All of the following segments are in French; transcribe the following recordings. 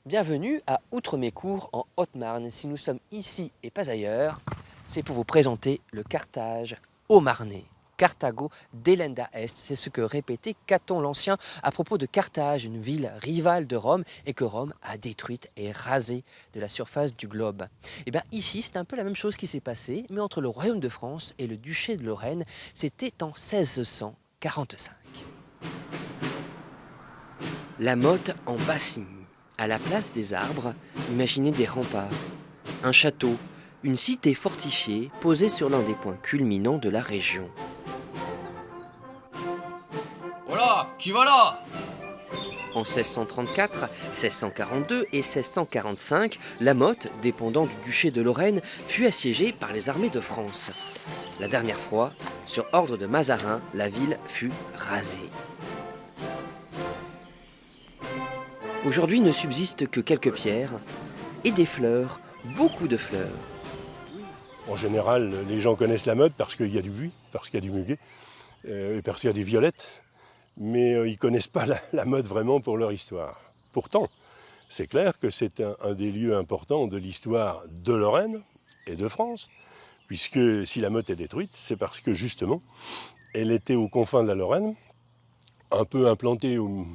Bienvenue à Outremécourt en Haute-Marne. Si nous sommes ici et pas ailleurs, c'est pour vous présenter le Carthage haut-marnais. Carthago delenda est, c'est ce que répétait Caton l'Ancien à propos de Carthage, une ville rivale de Rome et que Rome a détruite et rasée de la surface du globe. Et bien ici, c'est un peu la même chose qui s'est passée, mais entre le Royaume de France et le Duché de Lorraine, c'était en 1645. La motte en Bassigny. À la place des arbres, imaginez des remparts, un château, une cité fortifiée posée sur l'un des points culminants de la région. Voilà, qui va là? En 1634, 1642 et 1645, la Motte, dépendant du duché de Lorraine, fut assiégée par les armées de France. La dernière fois, sur ordre de Mazarin, la ville fut rasée. Aujourd'hui ne subsistent que quelques pierres et des fleurs, beaucoup de fleurs. En général, les gens connaissent la Motte parce qu'il y a du buis, parce qu'il y a du muguet, et parce qu'il y a des violettes. Mais ils ne connaissent pas la Motte vraiment pour leur histoire. Pourtant, c'est clair que c'est un des lieux importants de l'histoire de Lorraine et de France, puisque si la Motte est détruite, c'est parce que justement, elle était aux confins de la Lorraine, un peu implantée au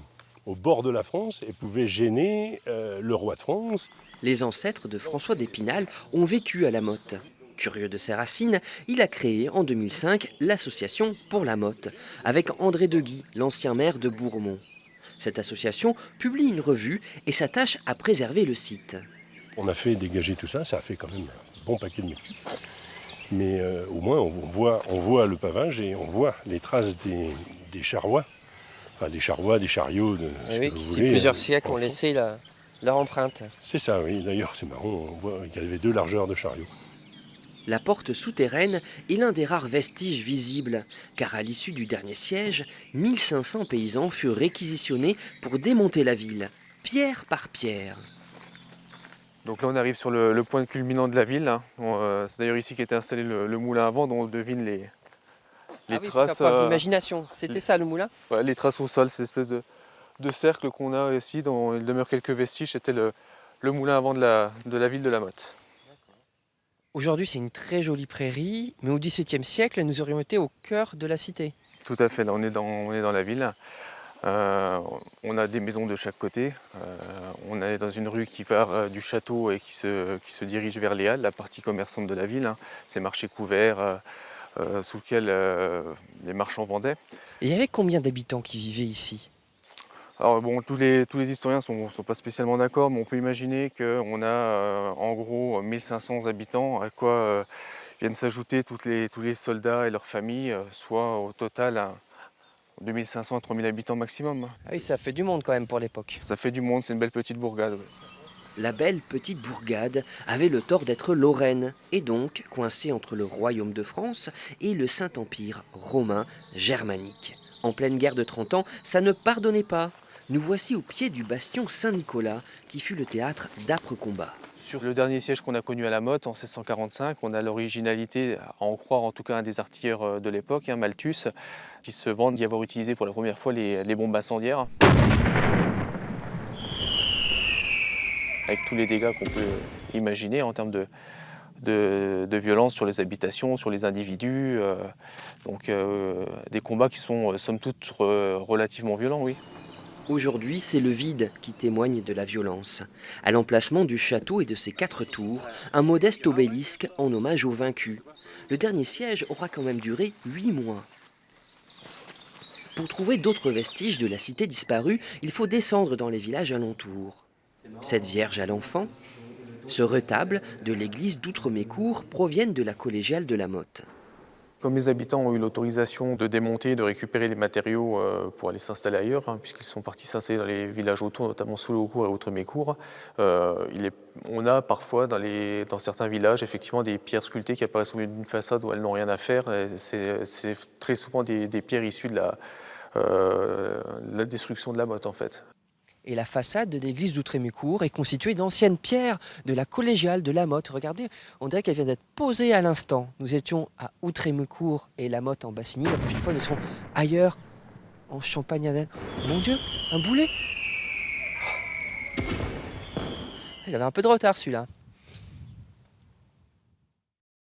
bord de la France et pouvait gêner le roi de France. Les ancêtres de François d'Épinal ont vécu à la Motte. Curieux de ses racines, il a créé en 2005 l'association Pour la Motte, avec André Deguy, l'ancien maire de Bourmont. Cette association publie une revue et s'attache à préserver le site. On a fait dégager tout ça, ça a fait quand même un bon paquet de mètres cubes. Mais au moins on voit le pavage et on voit les traces des charrois. Enfin, des charrois, des chariots, de ce que vous voulez. Plusieurs siècles ont laissé leur empreinte. C'est ça, oui. D'ailleurs, c'est marrant, on voit qu'il y avait 2 largeurs de chariots. La porte souterraine est l'un des rares vestiges visibles, car à l'issue du dernier siège, 1500 paysans furent réquisitionnés pour démonter la ville, pierre par pierre. Donc là on arrive sur le point culminant de la ville. C'est d'ailleurs ici qu'était installé le moulin à vent dont on devine les traces. D'imagination, c'était ça le moulin? Ouais, les traces au sol, cette espèce de cercle qu'on a ici, dont il demeure quelques vestiges, c'était le moulin à vent de la ville de la Motte. Aujourd'hui, c'est une très jolie prairie, mais au XVIIe siècle, nous aurions été au cœur de la cité. Tout à fait, là on est dans la ville. On a des maisons de chaque côté. On est dans une rue qui part du château et qui se dirige vers les Halles, la partie commerçante de la ville. Ces marchés couverts sous lesquels les marchands vendaient. Et il y avait combien d'habitants qui vivaient ici? Alors bon, tous les historiens ne sont pas spécialement d'accord, mais on peut imaginer qu'on a en gros 1500 habitants, à quoi viennent s'ajouter tous les soldats et leurs familles, soit au total 2500 à 3000 habitants maximum. Ah oui, ça fait du monde quand même pour l'époque. Ça fait du monde, c'est une belle petite bourgade. Ouais. La belle petite bourgade avait le tort d'être lorraine, et donc coincée entre le royaume de France et le Saint-Empire romain germanique. En pleine guerre de 30 ans, ça ne pardonnait pas. Nous voici au pied du bastion Saint-Nicolas, qui fut le théâtre d'âpres combats. Sur le dernier siège qu'on a connu à la Motte, en 1645, on a l'originalité, à en croire en tout cas un des artilleurs de l'époque, Malthus, qui se vante d'y avoir utilisé pour la première fois les bombes incendiaires. Avec tous les dégâts qu'on peut imaginer en termes de violence sur les habitations, sur les individus. Donc des combats qui sont somme toute relativement violents, oui. Aujourd'hui, c'est le vide qui témoigne de la violence. À l'emplacement du château et de ses 4 tours, un modeste obélisque en hommage aux vaincus. Le dernier siège aura quand même duré 8 mois. Pour trouver d'autres vestiges de la cité disparue, il faut descendre dans les villages alentours. Cette Vierge à l'enfant, ce retable de l'église d'Outremécourt proviennent de la collégiale de la Motte. Comme les habitants ont eu l'autorisation de démonter et de récupérer les matériaux pour aller s'installer ailleurs, puisqu'ils sont partis s'installer dans les villages autour, notamment Souleaucourt et Outremécourt, on a parfois dans certains villages effectivement des pierres sculptées qui apparaissent au milieu d'une façade où elles n'ont rien à faire. C'est très souvent des pierres issues de la destruction de la Motte en fait. Et la façade de l'église d'Outremécourt est constituée d'anciennes pierres de la collégiale de la Motte. Regardez, on dirait qu'elle vient d'être posée à l'instant. Nous étions à Outremécourt et la Motte en Bassigny. La prochaine fois, nous serons ailleurs, en Champagne-Ardenne. Mon Dieu, un boulet! il avait un peu de retard celui-là.